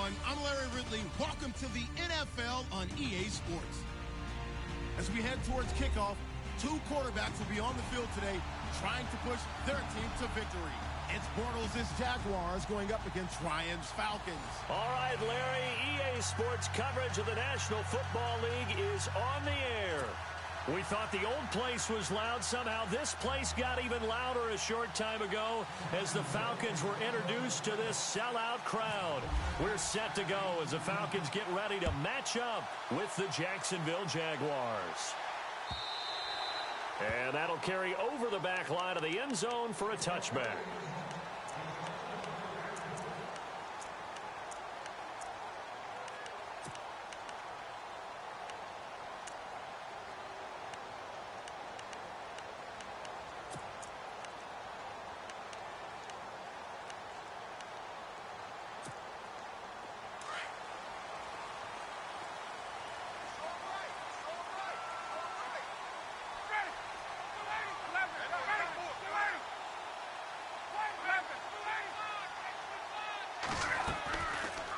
everyone. I'm Larry Ridley. Welcome to the NFL on EA Sports. As we head towards kickoff, two quarterbacks will be on the field today trying to push their team to victory. It's Bortles' Jaguars going up against Ryan's Falcons. All right, Larry, EA Sports coverage of the National Football League is on the air. We thought the old place was loud. Somehow this place got even louder a short time ago as the Falcons were introduced to this sellout crowd. We're set to go as the Falcons get ready to match up with the Jacksonville Jaguars. And that'll carry over the back line of the end zone for a touchback.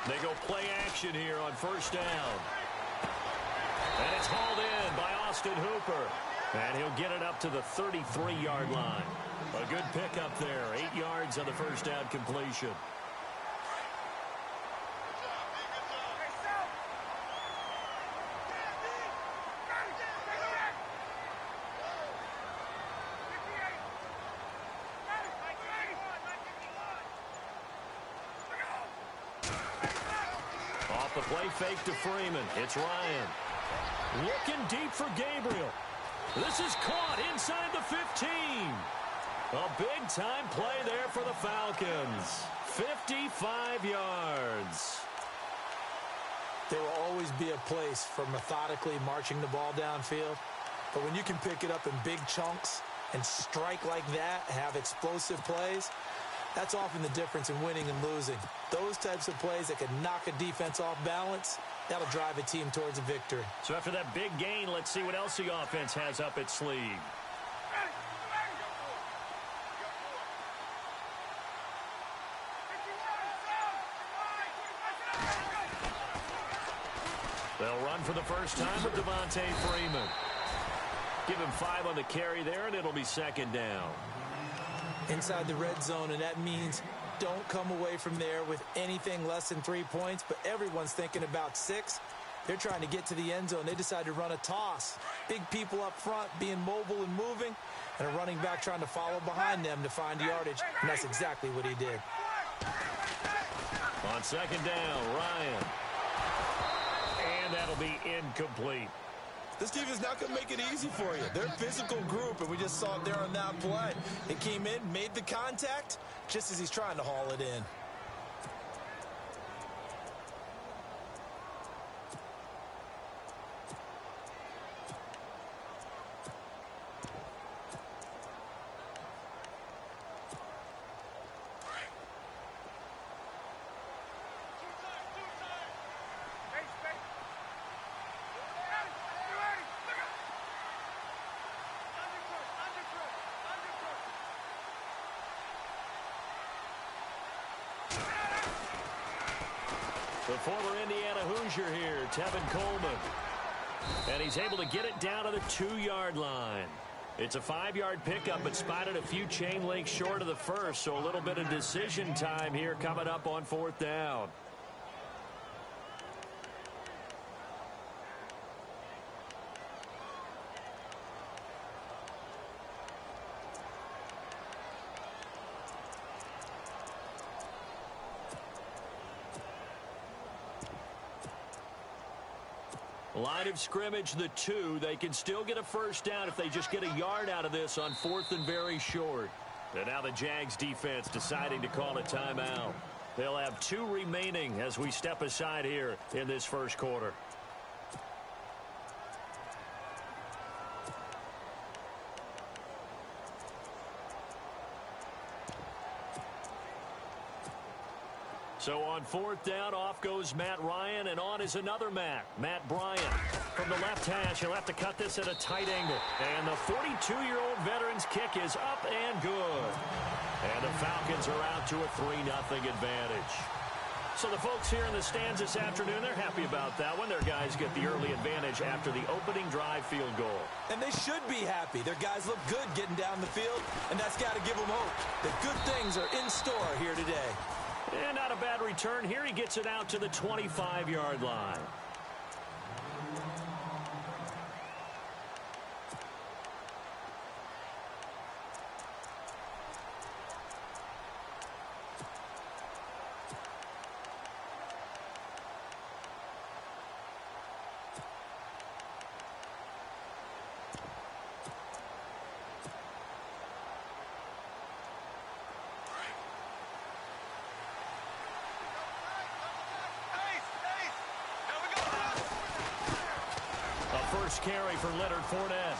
They go play action here on first down. And it's hauled in by Austin Hooper. And he'll get it up to the 33-yard line. A good pickup there. 8 yards on the first down completion. The play fake to Freeman. It's Ryan. Looking deep for Gabriel. This is caught inside the 15. A big-time play there for the Falcons. 55 yards. There will always be a place for methodically marching the ball downfield. But when you can pick it up in big chunks and strike like that, have explosive plays, that's often the difference in winning and losing. Those types of plays that can knock a defense off balance, that'll drive a team towards a victory. So after that big gain, let's see what else the offense has up its sleeve. They'll run for the first time with Devontae Freeman. Give him 5 on the carry there, and it'll be second down. Inside the red zone, and that means don't come away from there with anything less than 3 points, but everyone's thinking about 6. They're trying to get to the end zone. They decide to run a toss. Big people up front being mobile and moving, and a running back trying to follow behind them to find yardage, and that's exactly what he did. On second down, Ryan. And that'll be incomplete. This team is not going to make it easy for you. They're a physical group, and we just saw it there on that play. He came in, made the contact, just as he's trying to haul it in. The former Indiana Hoosier here, Tevin Coleman. And he's able to get it down to the 2-yard line. It's a 5-yard pickup, but spotted a few chain links short of the first, so a little bit of decision time here coming up on fourth down. Line of scrimmage, the 2. They can still get a first down if they just get a yard out of this on 4th and very short. And now the Jags defense deciding to call a timeout. They'll have 2 remaining as we step aside here in this first quarter. So on fourth down, off goes Matt Ryan, and on is another Matt Bryant. From the left hash, he'll have to cut this at a tight angle. And the 42-year-old veteran's kick is up and good. And the Falcons are out to a 3-0 advantage. So the folks here in the stands this afternoon, they're happy about that one. Their guys get the early advantage after the opening drive field goal. And they should be happy. Their guys look good getting down the field, and that's got to give them hope that good things are in store here today. And not a bad return here. He gets it out to the 25-yard line. First carry for Leonard Fournette.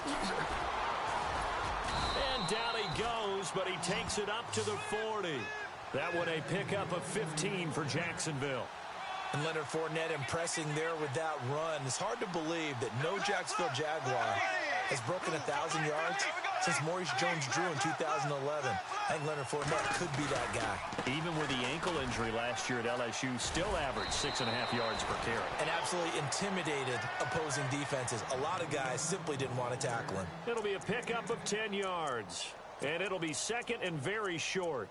And down he goes, but he takes it up to the 40. That one a pickup of 15 for Jacksonville. And Leonard Fournette impressing there with that run. It's hard to believe that no Jacksonville Jaguar has broken 1,000 yards since Maurice Jones-Drew in 2011. I think Leonard Fournette could be that guy. Even with the ankle injury last year at LSU, still averaged 6.5 yards per carry. And absolutely intimidated opposing defenses. A lot of guys simply didn't want to tackle him. It'll be a pickup of 10 yards. And it'll be second and very short.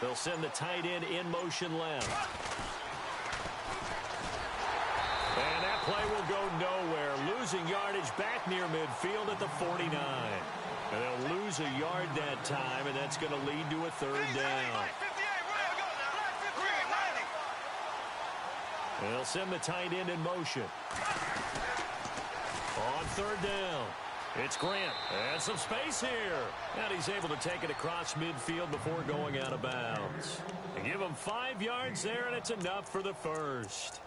They'll send the tight end in motion left. And that play will go nowhere. Losing yardage back near midfield at the 49. And they'll lose a yard that time, and that's going to lead to a third down. They'll send the tight end in motion. On third down. It's Grant. And some space here. And he's able to take it across midfield before going out of bounds. They give him 5 yards there, and it's enough for the first.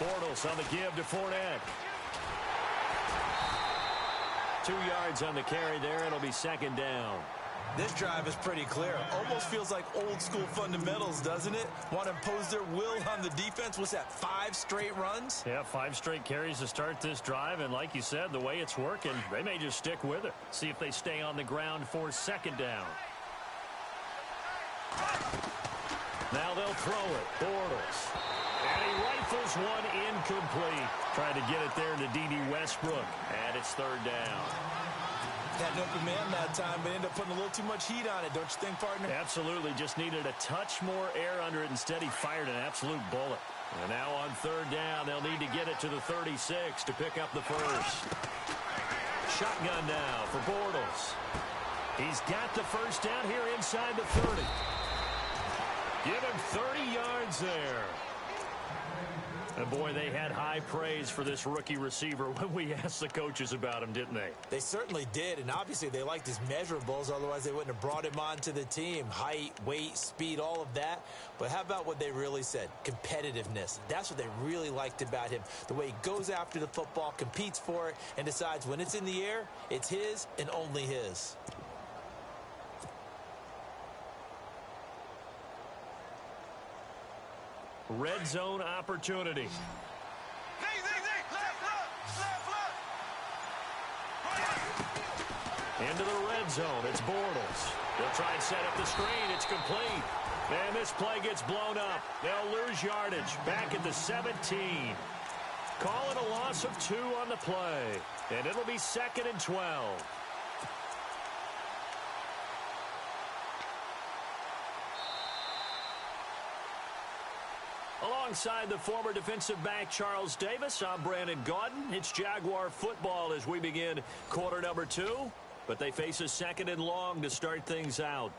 Bortles on the give to Fournette. 2 yards on the carry there. It'll be second down. This drive is pretty clear. Almost feels like old school fundamentals, doesn't it? Want to impose their will on the defense. What's that, 5 straight runs? Yeah, 5 straight carries to start this drive. And like you said, the way it's working, they may just stick with it. See if they stay on the ground for second down. Now they'll throw it. Bortles. And he rifles one incomplete. Tried to get it there to D.D. Westbrook. And it's third down. Had no command that time, but ended up putting a little too much heat on it, don't you think, partner? Absolutely. Just needed a touch more air under it. Instead, he fired an absolute bullet. And now on third down, they'll need to get it to the 36 to pick up the first. Shotgun now for Bortles. He's got the first down here inside the 30. Give him 30 yards there. And boy, they had high praise for this rookie receiver when we asked the coaches about him, didn't they? They certainly did, and obviously they liked his measurables, otherwise they wouldn't have brought him onto the team. Height, weight, speed, all of that. But how about what they really said? Competitiveness. That's what they really liked about him. The way he goes after the football, competes for it, and decides when it's in the air, it's his and only his. Red zone opportunity. Into the red zone. It's Bortles. They'll try and set up the screen. It's complete. And this play gets blown up. They'll lose yardage. Back at the 17. Call it a loss of 2 on the play. And it'll be 2nd and 12. Alongside the former defensive back Charles Davis, I'm Brandon Gaudin. It's Jaguar football as we begin quarter number 2. but they face a 2nd and long to start things out.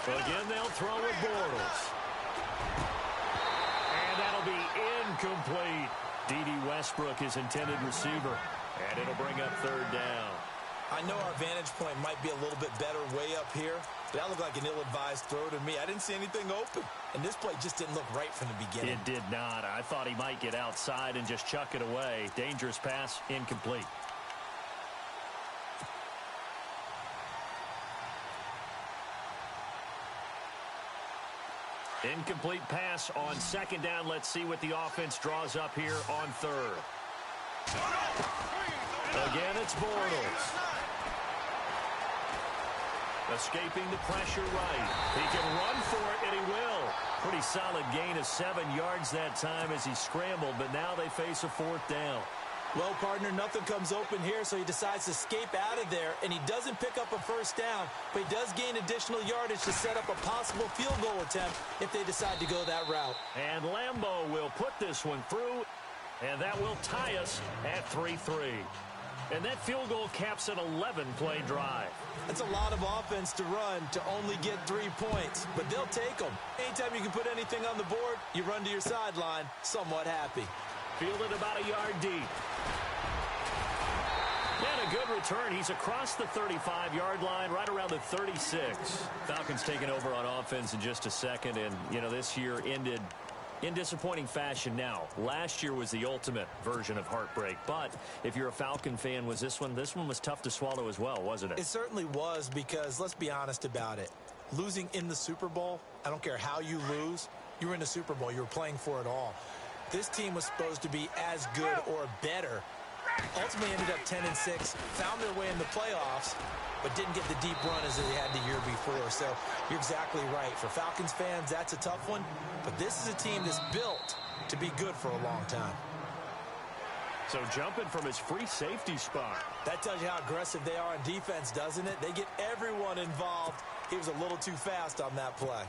Again, they'll throw with Bortles. And that'll be incomplete. D.D. Westbrook, his intended receiver. And it'll bring up 3rd down. I know our vantage point might be a little bit better way up here, but that looked like an ill-advised throw to me. I didn't see anything open, and this play just didn't look right from the beginning. It did not. I thought he might get outside and just chuck it away. Dangerous pass, incomplete. Incomplete pass on 2nd down. Let's see what the offense draws up here on 3rd. Again, it's Bortles. Escaping the pressure right. He can run for it, and he will. Pretty solid gain of 7 yards that time as he scrambled, but now they face a 4th down. Well, partner, nothing comes open here, so he decides to escape out of there, and he doesn't pick up a 1st down, but he does gain additional yardage to set up a possible field goal attempt if they decide to go that route. And Lambeau will put this one through, and that will tie us at 3-3. And that field goal caps an 11-play drive. That's a lot of offense to run to only get 3 points, but they'll take them. Anytime you can put anything on the board, you run to your sideline somewhat happy. Fielded about a yard deep. And a good return. He's across the 35-yard line, right around the 36. Falcons taking over on offense in just a second, and, you know, this year ended in disappointing fashion. Now, last year was the ultimate version of heartbreak, but if you're a Falcon fan, was this one was tough to swallow as well, wasn't it? It certainly was, because let's be honest about it. Losing in the Super Bowl, I don't care how you lose, you were in the Super Bowl, you were playing for it all. This team was supposed to be as good or better. Ultimately ended up 10-6, found their way in the playoffs, but didn't get the deep run as they had the year before. So you're exactly right. For Falcons fans, that's a tough one, but this is a team that's built to be good for a long time. So jumping from his free safety spot. That tells you how aggressive they are on defense, doesn't it? They get everyone involved. He was a little too fast on that play.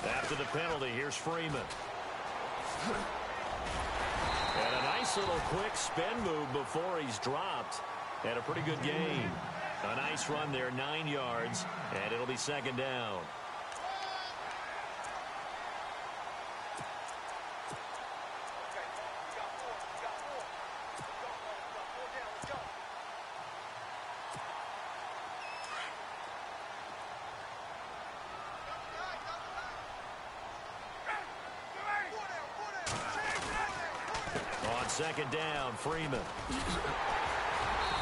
After the penalty, here's Freeman. And a nice little quick spin move before he's dropped. And a pretty good gain. A nice run there, 9 yards, and it'll be 2nd down. On 2nd down, Freeman.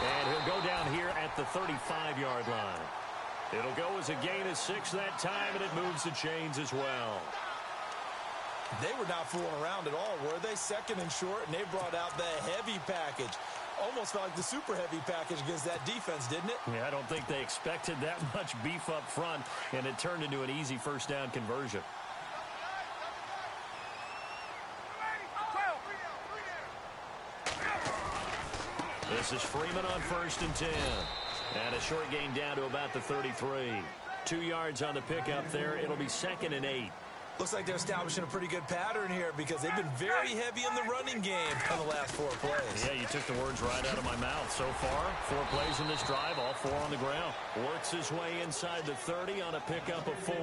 And he'll go down here at the 35-yard line. It'll go as a gain of 6 that time, and it moves the chains as well. They were not fooling around at all, were they? 2nd and short, and they brought out the heavy package. Almost felt like the super heavy package against that defense, didn't it? Yeah, I don't think they expected that much beef up front, and it turned into an easy 1st down conversion. This is Freeman on 1st and 10. And a short gain down to about the 33. 2 yards on the pickup there. It'll be 2nd and 8. Looks like they're establishing a pretty good pattern here, because they've been very heavy in the running game in the last 4 plays. Yeah, you took the words right out of my mouth. So far, 4 plays in this drive, all 4 on the ground. Works his way inside the 30 on a pickup of 4.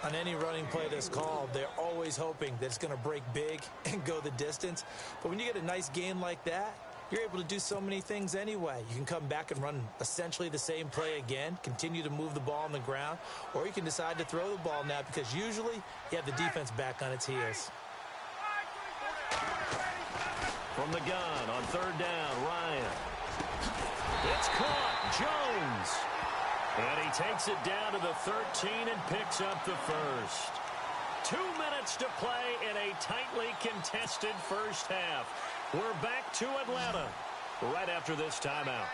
On any running play that's called, they're always hoping that it's going to break big and go the distance. But when you get a nice gain like that, you're able to do so many things anyway. You can come back and run essentially the same play again, continue to move the ball on the ground, or you can decide to throw the ball now, because usually you have the defense back on its heels. From the gun on 3rd down, Ryan. It's caught. Jones. And he takes it down to the 13 and picks up the first. 2 minutes to play in a tightly contested first half. We're back to Atlanta right after this timeout.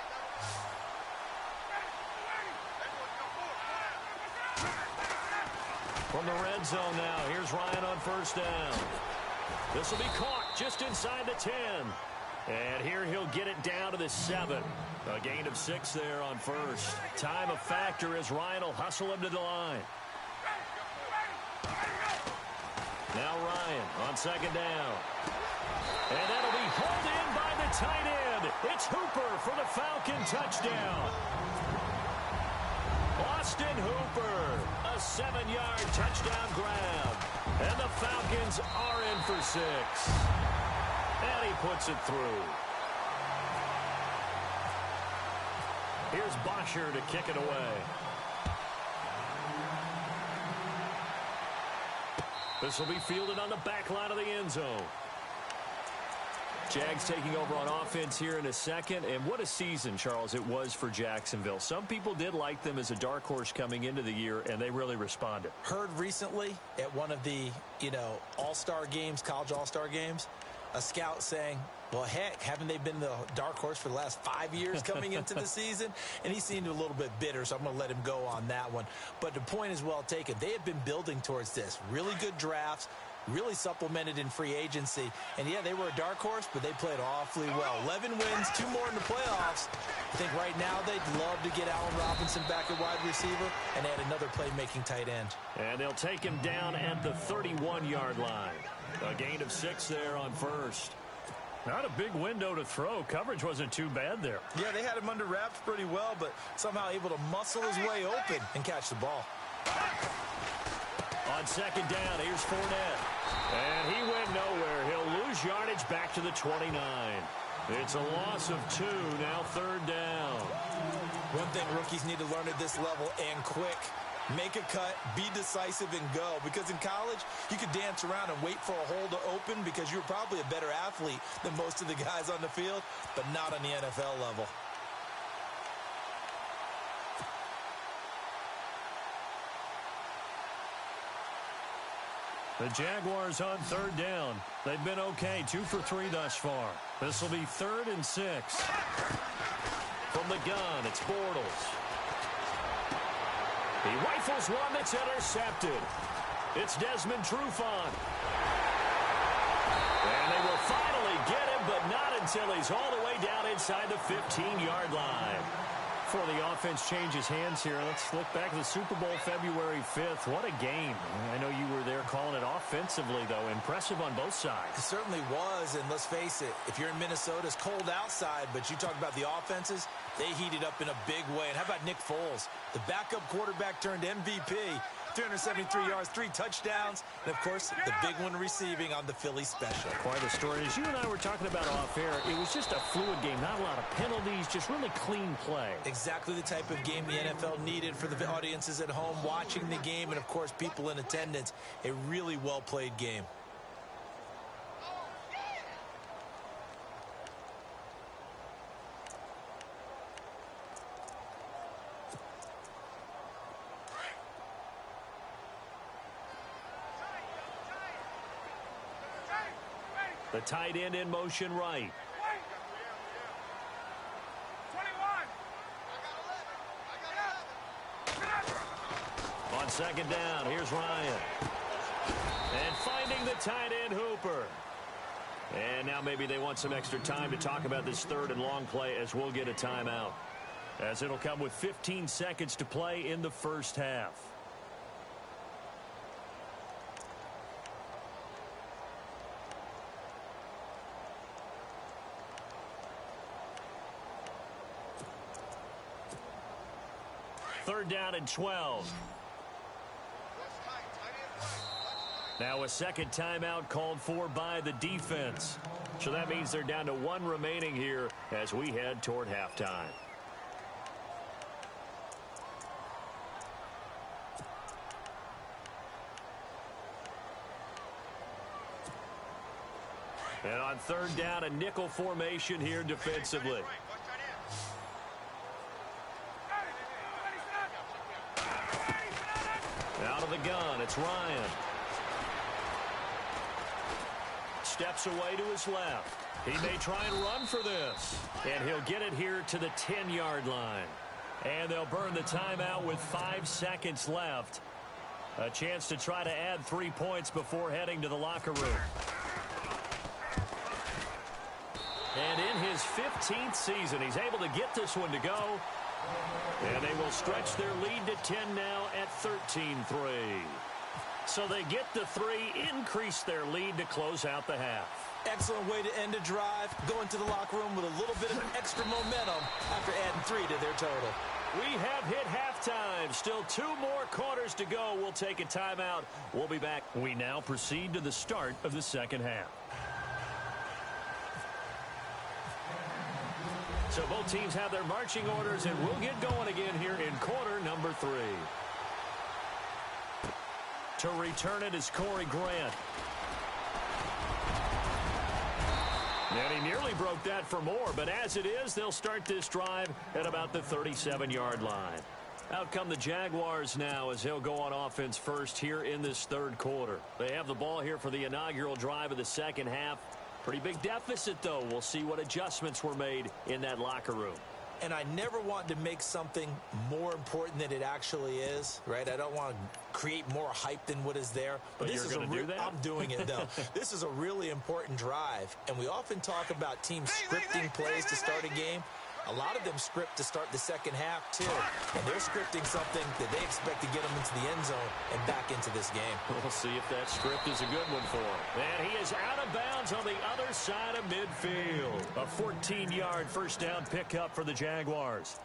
From the red zone now, here's Ryan on first down. This will be caught just inside the 10. And here he'll get it down to the 7. A gain of 6 there on first. Time a factor as Ryan will hustle him to the line. Now Ryan on second down. And that'll be hauled in by the tight end. It's Hooper for the Falcon touchdown. Austin Hooper, a 7-yard touchdown grab. And the Falcons are in for 6. And he puts it through. Here's Bosher to kick it away. This will be fielded on the back line of the end zone. Jags taking over on offense here in a second. And what a season, Charles, it was for Jacksonville. Some people did like them as a dark horse coming into the year, and they really responded. Heard recently at one of the, all-star games, college all-star games, a scout saying, well, heck, haven't they been the dark horse for the last 5 years coming into the season? And he seemed a little bit bitter, so I'm going to let him go on that one. But the point is well taken. They have been building towards this. Really good drafts, really supplemented in free agency. And, yeah, they were a dark horse, but they played awfully well. 11 wins, 2 more in the playoffs. I think right now they'd love to get Allen Robinson back at wide receiver and add another playmaking tight end. And they'll take him down at the 31-yard line. A gain of 6 there on first. Not a big window to throw. Coverage wasn't too bad there. Yeah, they had him under wraps pretty well, but somehow able to muscle his way open and catch the ball. On second down, here's Fournette. And he went nowhere. He'll lose yardage back to the 29. It's a loss of 2, now third down. One thing rookies need to learn at this level, and quick. Make a cut, be decisive, and go. Because in college, you could dance around and wait for a hole to open because you're probably a better athlete than most of the guys on the field, but not on the NFL level. The Jaguars on third down. They've been okay, 2 for 3 thus far. This will be 3rd and 6. From the gun, it's Bortles. He rifles one that's intercepted. It's Desmond Trufant. And they will finally get him, but not until he's all the way down inside the 15-yard line. Before the offense changes hands here, let's look back at the Super Bowl February 5th. What a game. I know you were there calling it offensively, though. Impressive on both sides. It certainly was, and let's face it, if you're in Minnesota, it's cold outside, but you talk about the offenses, they heated up in a big way. And how about Nick Foles? The backup quarterback turned MVP. 373 yards, 3 touchdowns, and, of course, the big one receiving on the Philly special. Quite a story. As you and I were talking about off air, it was just a fluid game. Not a lot of penalties, just really clean play. Exactly the type of game the NFL needed for the audiences at home watching the game and, of course, people in attendance. A really well-played game. The tight end in motion right. 21. On second down, here's Ryan. And finding the tight end, Hooper. And now maybe they want some extra time to talk about this 3rd and long play as we'll get a timeout. As it'll come with 15 seconds to play in the first half. Third down and 12. Now a second timeout called for by the defense. So that means they're down to 1 remaining here as we head toward halftime. And on third down, a nickel formation here defensively. Out of the gun, it's Ryan. Steps away to his left. He may try and run for this. And he'll get it here to the 10-yard line. And they'll burn the timeout with 5 seconds left. A chance to try to add 3 points before heading to the locker room. And in his 15th season, he's able to get this one to go. And they will stretch their lead to 10 now at 13-3. So they get the 3, increase their lead to close out the half. Excellent way to end a drive. Go into the locker room with a little bit of extra momentum after adding 3 to their total. We have hit halftime. Still 2 more quarters to go. We'll take a timeout. We'll be back. We now proceed to the start of the second half. So both teams have their marching orders, and we'll get going again here in quarter number 3. To return it is Corey Grant. And he nearly broke that for more, but as it is, they'll start this drive at about the 37-yard line. Out come the Jaguars now as he'll go on offense first here in this third quarter. They have the ball here for the inaugural drive of the second half. Pretty big deficit, though. We'll see what adjustments were made in that locker room. And I never want to make something more important than it actually is, right? I don't want to create more hype than what is there. But this you're going to do that? I'm doing it, though. This is a really important drive. And we often talk about teams scripting plays to start a game. A lot of them script to start the second half, too. And they're scripting something that they expect to get them into the end zone and back into this game. We'll see if that script is a good one for him. And he is out of bounds on the other side of midfield. A 14-yard first down pickup for the Jaguars.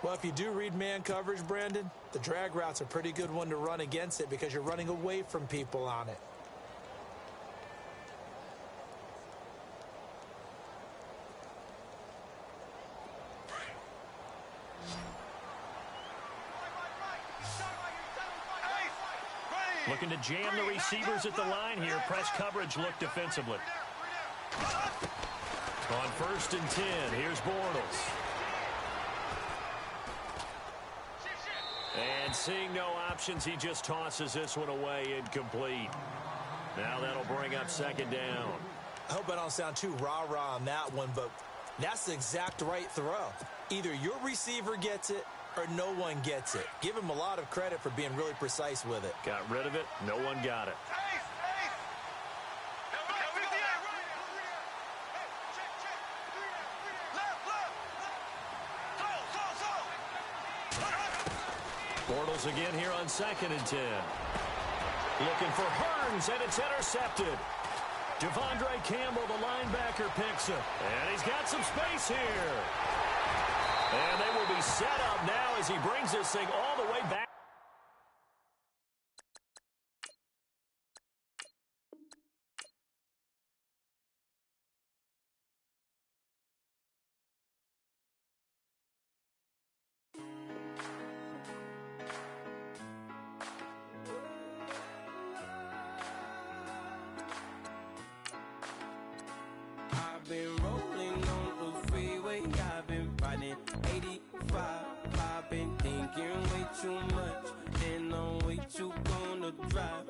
Well, if you do read man coverage, Brandon, the drag route's a pretty good one to run against it because you're running away from people on it. Looking to jam the receivers at the line here. Press coverage look defensively. On 1st and 10, here's Bortles. And seeing no options, he just tosses this one away incomplete. Now that'll bring up second down. I hope I don't sound too rah-rah on that one, but that's the exact right throw. Either your receiver gets it or no one gets it. Give him a lot of credit for being really precise with it. Got rid of it. No one got it. Bortles again here on 2nd and 10. Looking for Hearns, and it's intercepted. Devondre Campbell, the linebacker, picks it. And he's got some space here. And they will be set up now as he brings this thing all the way back. I've been rolling on the freeway, I've been riding 85. I've been thinking way too much, and I'm way too gonna drive.